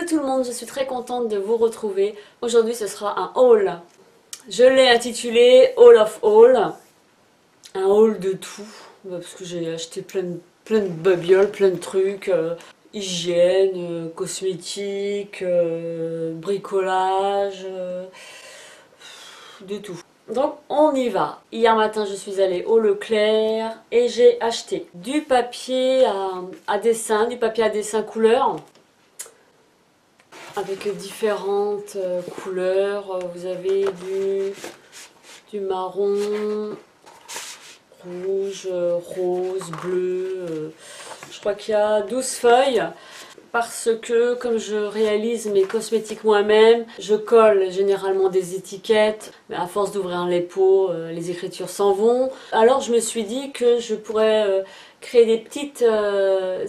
Hello tout le monde, je suis très contente de vous retrouver. Aujourd'hui ce sera un haul. Je l'ai intitulé Haul of Haul. Un haul de tout. Parce que j'ai acheté plein de babioles, plein de trucs. Hygiène, cosmétiques, bricolage, de tout. Donc on y va. Hier matin je suis allée au Leclerc et j'ai acheté du papier à dessin, du papier à dessin couleur. Avec différentes couleurs. Vous avez du marron, rouge, rose, bleu. Je crois qu'il y a 12 feuilles. Parce que comme je réalise mes cosmétiques moi-même, je colle généralement des étiquettes. Mais à force d'ouvrir les pots, les écritures s'en vont. Alors je me suis dit que je pourrais créer des petites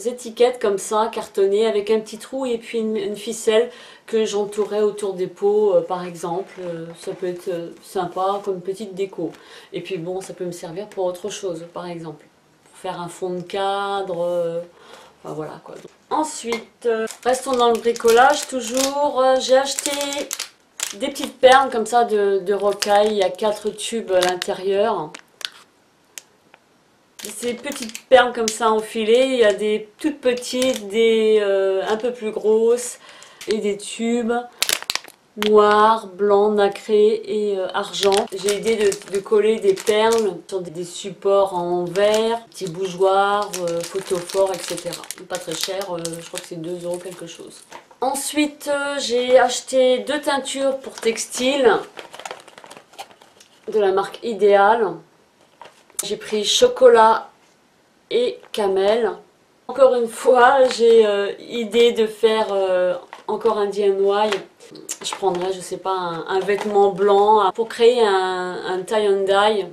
étiquettes comme ça, cartonnées, avec un petit trou et puis une ficelle que j'entourerai autour des pots, par exemple. Ça peut être sympa comme petite déco. Et puis bon, ça peut me servir pour autre chose, par exemple. Pour faire un fond de cadre... Enfin, voilà quoi. Ensuite, restons dans le bricolage toujours. J'ai acheté des petites perles comme ça de rocaille. Il y a 4 tubes à l'intérieur. Ces petites perles comme ça enfilées. Il y a des toutes petites, des un peu plus grosses et des tubes noir, blanc, nacré et argent. J'ai l'idée de coller des perles sur des supports en verre, petits bougeoirs, photophores, etc. Pas très cher, je crois que c'est 2 € quelque chose. Ensuite, j'ai acheté 2 teintures pour textile de la marque Idéal. J'ai pris chocolat et camel. Encore une fois, j'ai idée de faire encore un DIY. Je prendrais, je sais pas, un vêtement blanc pour créer un tie and dye.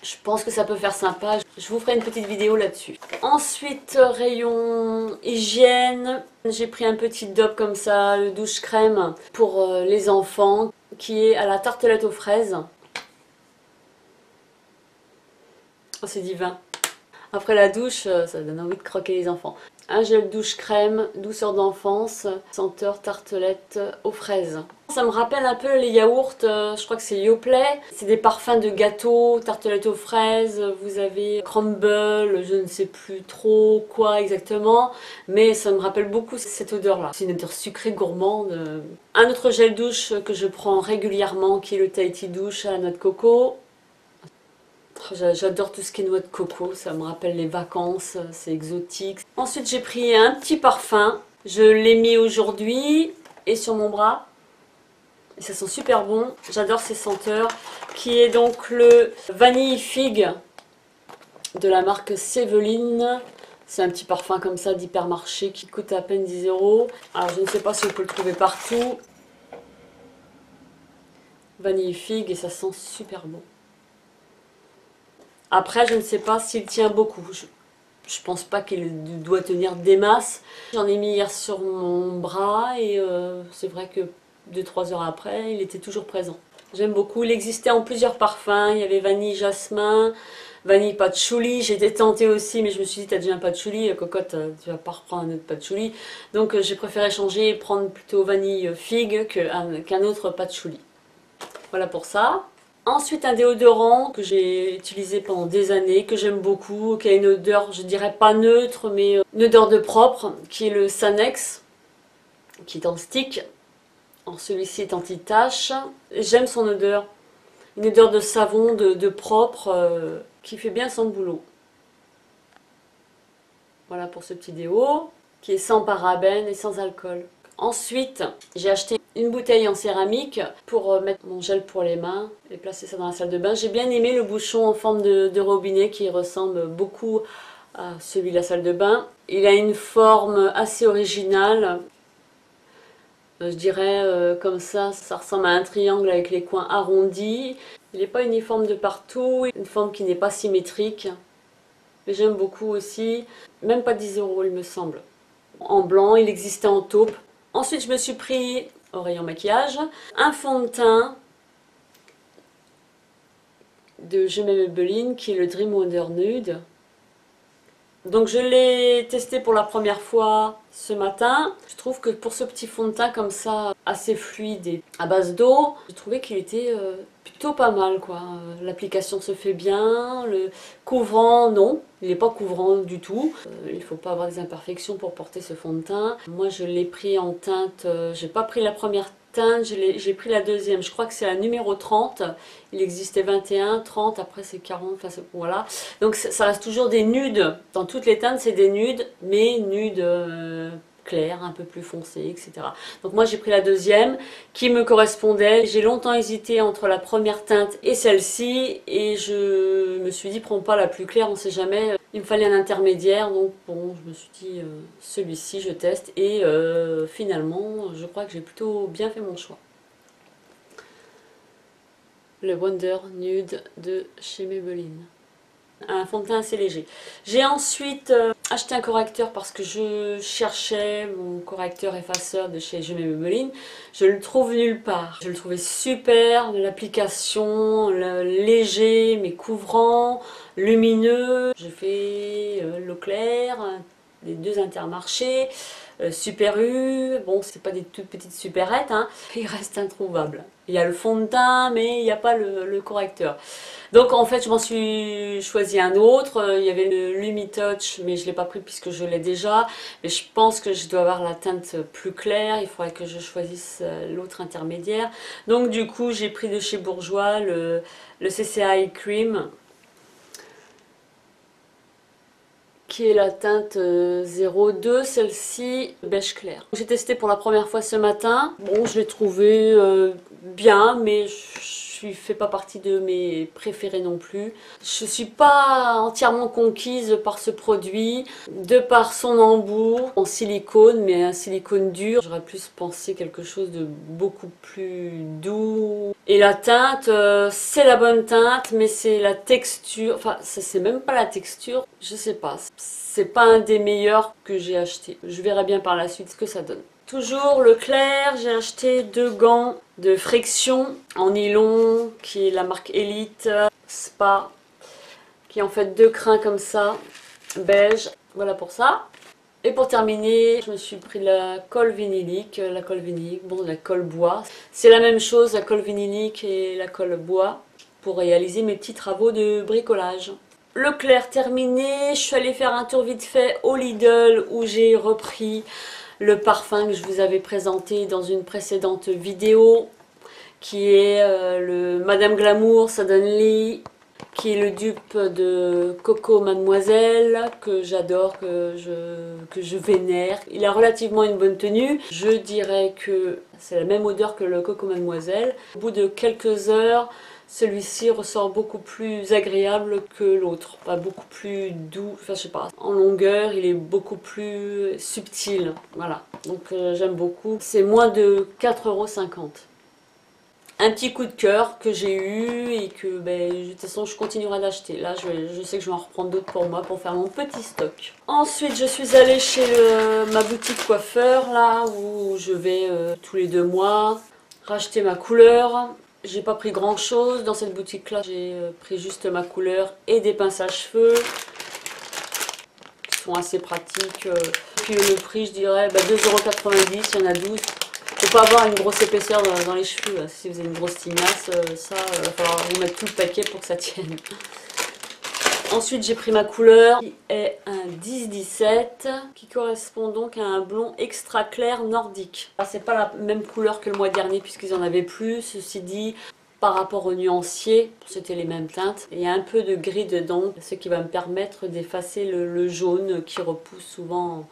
Je pense que ça peut faire sympa. Je vous ferai une petite vidéo là-dessus. Ensuite, rayon hygiène. J'ai pris un petit dope comme ça, le douche crème pour les enfants, qui est à la tartelette aux fraises. Oh, c'est divin. Après la douche, ça donne envie de croquer les enfants. Un gel douche crème, douceur d'enfance, senteur tartelette aux fraises. Ça me rappelle un peu les yaourts, je crois que c'est Yoplait. C'est des parfums de gâteau, tartelette aux fraises, vous avez crumble, je ne sais plus trop quoi exactement. Mais ça me rappelle beaucoup cette odeur-là. C'est une odeur sucrée gourmande. Un autre gel douche que je prends régulièrement qui est le Tahiti Douche à la noix de coco. J'adore tout ce qui est noix de coco, ça me rappelle les vacances, c'est exotique. Ensuite j'ai pris un petit parfum, je l'ai mis aujourd'hui et sur mon bras. Et ça sent super bon, j'adore ces senteurs. Qui est donc le vanille figue de la marque Séveline. C'est un petit parfum comme ça d'hypermarché qui coûte à peine 10 €. Alors je ne sais pas si on peut le trouver partout. Vanille figue et ça sent super bon. Après, je ne sais pas s'il tient beaucoup. Je pense pas qu'il doit tenir des masses. J'en ai mis hier sur mon bras et c'est vrai que 2-3 heures après, il était toujours présent. J'aime beaucoup. Il existait en plusieurs parfums. Il y avait vanille jasmin, vanille patchouli. J'étais tentée aussi, mais je me suis dit, t'as déjà un patchouli, cocotte, tu vas pas reprendre un autre patchouli. Donc j'ai préféré changer et prendre plutôt vanille figue qu'un autre patchouli. Voilà pour ça. Ensuite, un déodorant que j'ai utilisé pendant des années, que j'aime beaucoup, qui a une odeur, je dirais pas neutre, mais une odeur de propre, qui est le Sanex, qui est en stick. Celui-ci est anti-tache. J'aime son odeur, une odeur de savon, de propre, qui fait bien son boulot. Voilà pour ce petit déo, qui est sans parabènes et sans alcool. Ensuite, j'ai acheté une bouteille en céramique pour mettre mon gel pour les mains et placer ça dans la salle de bain. J'ai bien aimé le bouchon en forme de robinet qui ressemble beaucoup à celui de la salle de bain. Il a une forme assez originale. Je dirais comme ça ressemble à un triangle avec les coins arrondis. Il n'est pas uniforme de partout, une forme qui n'est pas symétrique. Mais j'aime beaucoup aussi. Même pas 10 € il me semble. En blanc, il existait en taupe. Ensuite, je me suis pris, au rayon maquillage, un fond de teint de Je m'aime Maybelline qui est le Dream Wonder Nude. Donc je l'ai testé pour la première fois ce matin. Je trouve que pour ce petit fond de teint comme ça, assez fluide et à base d'eau, j'ai trouvé qu'il était plutôt pas mal quoi. L'application se fait bien, le couvrant non, il n'est pas couvrant du tout. Il ne faut pas avoir des imperfections pour porter ce fond de teint. Moi je l'ai pris en teinte, j'ai pas pris la première teinte, j'ai pris la deuxième, je crois que c'est la numéro 30. Il existait 21, 30, après c'est 40, enfin voilà. Donc ça reste toujours des nudes. Dans toutes les teintes c'est des nudes, mais nudes clairs, un peu plus foncés, etc. Donc moi j'ai pris la deuxième qui me correspondait. J'ai longtemps hésité entre la première teinte et celle-ci et je me suis dit prends pas la plus claire, on sait jamais. Il me fallait un intermédiaire, donc bon je me suis dit celui-ci je teste et finalement je crois que j'ai plutôt bien fait mon choix. Le Wonder Nude de chez Maybelline. Un fond de teint assez léger. J'ai ensuite acheté un correcteur parce que je cherchais mon correcteur effaceur de chez Maybelline. Je le trouve nulle part. Je le trouvais super, l'application, léger mais couvrant, lumineux. J'ai fait Leclerc, les deux Intermarchés, Super U. Bon, c'est pas des toutes petites supérettes, hein. Il reste introuvable. Il y a le fond de teint, mais il n'y a pas le correcteur. Donc en fait je m'en suis choisi un autre, il y avait le Lumi-Touch mais je ne l'ai pas pris puisque je l'ai déjà. Mais je pense que je dois avoir la teinte plus claire, il faudrait que je choisisse l'autre intermédiaire. Donc du coup j'ai pris de chez Bourjois le CCI Cream. Qui est la teinte 02, celle-ci beige clair. J'ai testé pour la première fois ce matin. Bon je l'ai trouvé bien mais je fais pas partie de mes préférés non plus. Je suis pas entièrement conquise par ce produit, de par son embout en silicone, mais un silicone dur. J'aurais plus pensé quelque chose de beaucoup plus doux. Et la teinte, c'est la bonne teinte, mais c'est la texture, enfin c'est même pas la texture, je sais pas. C'est pas un des meilleurs que j'ai acheté. Je verrai bien par la suite ce que ça donne. Toujours Leclerc, j'ai acheté deux gants de friction en nylon, qui est la marque Elite Spa, qui est en fait deux crins comme ça, beige, voilà pour ça. Et pour terminer, je me suis pris la colle vinylique, bon la colle bois. C'est la même chose, la colle vinylique et la colle bois, pour réaliser mes petits travaux de bricolage. Leclerc terminé, je suis allée faire un tour vite fait au Lidl où j'ai repris le parfum que je vous avais présenté dans une précédente vidéo, qui est le Madame Glamour Suddenly, qui est le dupe de Coco Mademoiselle, que j'adore, que je vénère. Il a relativement une bonne tenue. Je dirais que c'est la même odeur que le Coco Mademoiselle. Au bout de quelques heures, celui-ci ressort beaucoup plus agréable que l'autre, pas beaucoup plus doux, enfin je sais pas. En longueur, il est beaucoup plus subtil, voilà. Donc j'aime beaucoup. C'est moins de 4,50 €. Un petit coup de cœur que j'ai eu et que de toute façon je continuerai d'acheter. Là je sais que je vais en reprendre d'autres pour moi pour faire mon petit stock. Ensuite je suis allée chez ma boutique coiffeur là où je vais tous les 2 mois racheter ma couleur. J'ai pas pris grand chose dans cette boutique là, j'ai pris juste ma couleur et des pinces à cheveux qui sont assez pratiques. Puis le prix je dirais 2,90 €, il y en a 12. Faut pas avoir une grosse épaisseur dans les cheveux, là. Si vous avez une grosse tignasse, ça, il va falloir vous mettre tout le paquet pour que ça tienne. Ensuite j'ai pris ma couleur qui est un 10-17 qui correspond donc à un blond extra clair nordique. C'est pas la même couleur que le mois dernier puisqu'ils en avaient plus, ceci dit par rapport au nuancier, c'était les mêmes teintes. Il y a un peu de gris dedans, ce qui va me permettre d'effacer le jaune qui repousse souvent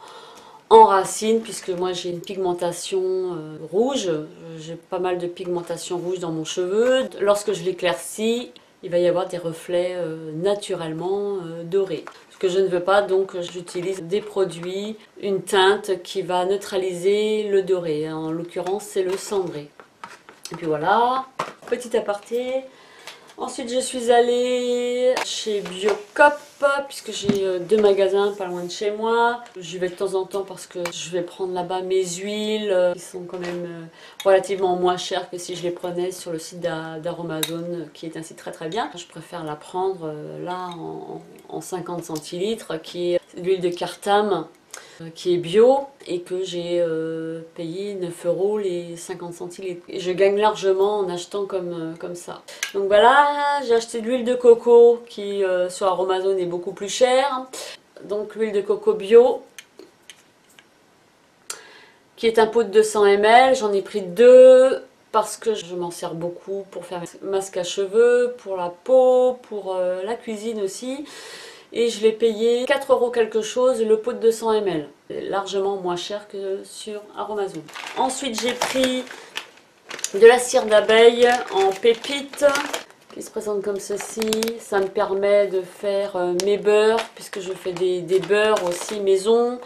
en racine, puisque moi j'ai une pigmentation rouge, j'ai pas mal de pigmentation rouge dans mon cheveu. Lorsque je l'éclaircis, il va y avoir des reflets naturellement dorés. Ce que je ne veux pas, donc j'utilise des produits, une teinte qui va neutraliser le doré. En l'occurrence, c'est le cendré. Et puis voilà, petit aparté. Ensuite, je suis allée chez Biocop, puisque j'ai 2 magasins pas loin de chez moi. J'y vais de temps en temps parce que je vais prendre là-bas mes huiles, qui sont quand même relativement moins chères que si je les prenais sur le site d'Aromazone, qui est un site très très bien. Je préfère la prendre là en 50 centilitres, qui est l'huile de Cartam qui est bio et que j'ai payé 9 € les 50 centilitres. Et je gagne largement en achetant comme ça. Donc voilà, j'ai acheté de l'huile de coco qui sur Amazon est beaucoup plus chère. Donc l'huile de coco bio qui est un pot de 200 ml. J'en ai pris 2 parce que je m'en sers beaucoup pour faire masque à cheveux, pour la peau, pour la cuisine aussi. Et je l'ai payé 4 € quelque chose le pot de 200 ml. Largement moins cher que sur Amazon. Ensuite j'ai pris de la cire d'abeille en pépites qui se présente comme ceci. Ça me permet de faire mes beurres puisque je fais des beurres aussi maison.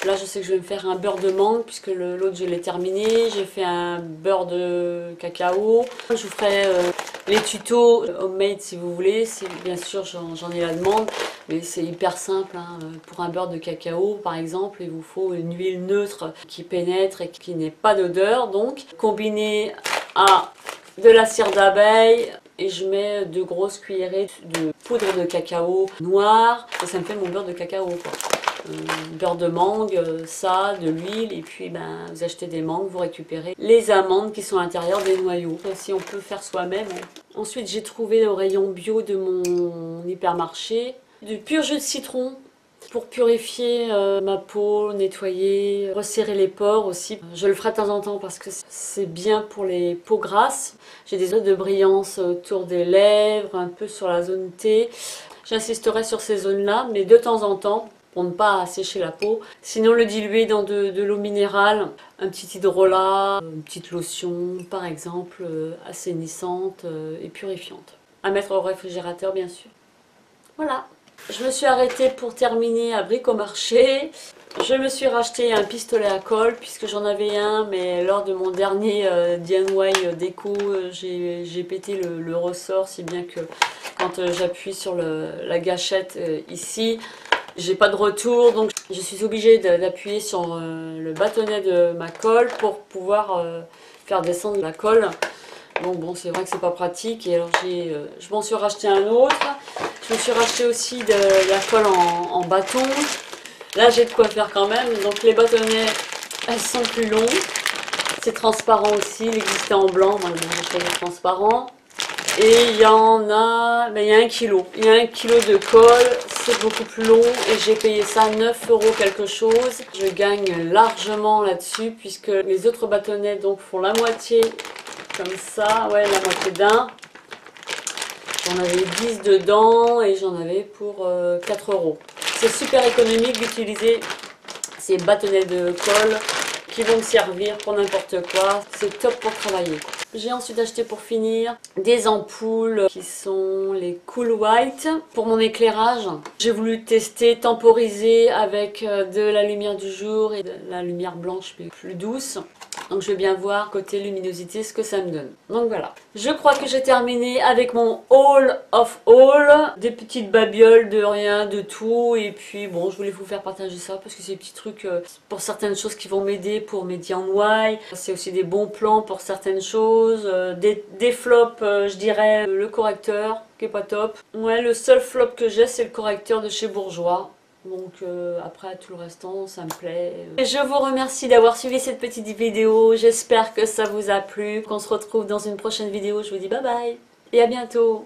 Là je sais que je vais me faire un beurre de mangue puisque l'autre je l'ai terminé. J'ai fait un beurre de cacao. Je vous ferai les tutos homemade si vous voulez. Bien sûr j'en ai la demande. Mais c'est hyper simple, hein. Pour un beurre de cacao par exemple, il vous faut une huile neutre qui pénètre et qui n'ait pas d'odeur. Donc combinée à de la cire d'abeille et je mets 2 grosses cuillerées de poudre de cacao noir. Et ça me fait mon beurre de cacao quoi. Beurre de mangue, ça, de l'huile et puis vous achetez des mangues, vous récupérez les amandes qui sont à l'intérieur des noyaux. Si on peut faire soi-même. Ensuite j'ai trouvé au rayon bio de mon hypermarché du pur jus de citron pour purifier ma peau, nettoyer, resserrer les pores aussi. Je le ferai de temps en temps parce que c'est bien pour les peaux grasses. J'ai des zones de brillance autour des lèvres, un peu sur la zone T. J'insisterai sur ces zones-là, mais de temps en temps, pour ne pas assécher la peau. Sinon le diluer dans de l'eau minérale, un petit hydrolat, une petite lotion par exemple, assainissante et purifiante. À mettre au réfrigérateur bien sûr. Voilà. Je me suis arrêtée pour terminer à Bricomarché. Je me suis racheté un pistolet à colle puisque j'en avais un, mais lors de mon dernier DIY déco, j'ai pété le ressort, si bien que quand j'appuie sur la gâchette ici, j'ai pas de retour, donc je suis obligée d'appuyer sur le bâtonnet de ma colle pour pouvoir faire descendre la colle. Donc bon, c'est vrai que c'est pas pratique et alors je m'en suis racheté un autre. Je me suis racheté aussi de la colle en bâton. Là j'ai de quoi faire quand même. Donc les bâtonnets, elles sont plus longues. C'est transparent aussi, il existait en blanc, moi j'ai choisi transparent. Et il y en a, il y a 1 kg. Il y a 1 kg de colle, c'est beaucoup plus long et j'ai payé ça 9 € quelque chose. Je gagne largement là-dessus puisque les autres bâtonnets donc font la moitié. Comme ça, ouais, la moitié d'un. J'en avais 10 dedans et j'en avais pour 4 €. C'est super économique d'utiliser ces bâtonnets de colle qui vont me servir pour n'importe quoi. C'est top pour travailler. J'ai ensuite acheté pour finir des ampoules qui sont les Cool White pour mon éclairage. J'ai voulu tester, temporiser avec de la lumière du jour et de la lumière blanche mais plus douce. Donc je vais bien voir côté luminosité ce que ça me donne. Donc voilà. Je crois que j'ai terminé avec mon haul of haul. Des petites babioles de rien, de tout. Et puis bon, je voulais vous faire partager ça parce que c'est des petits trucs pour certaines choses qui vont m'aider pour mes DIY. C'est aussi des bons plans pour certaines choses. Des flops, je dirais le correcteur qui est pas top. Ouais, le seul flop que j'ai c'est le correcteur de chez Bourjois. Donc après tout le restant ça me plaît. Et je vous remercie d'avoir suivi cette petite vidéo. J'espère que ça vous a plu. Qu'on se retrouve dans une prochaine vidéo. Je vous dis bye bye et à bientôt.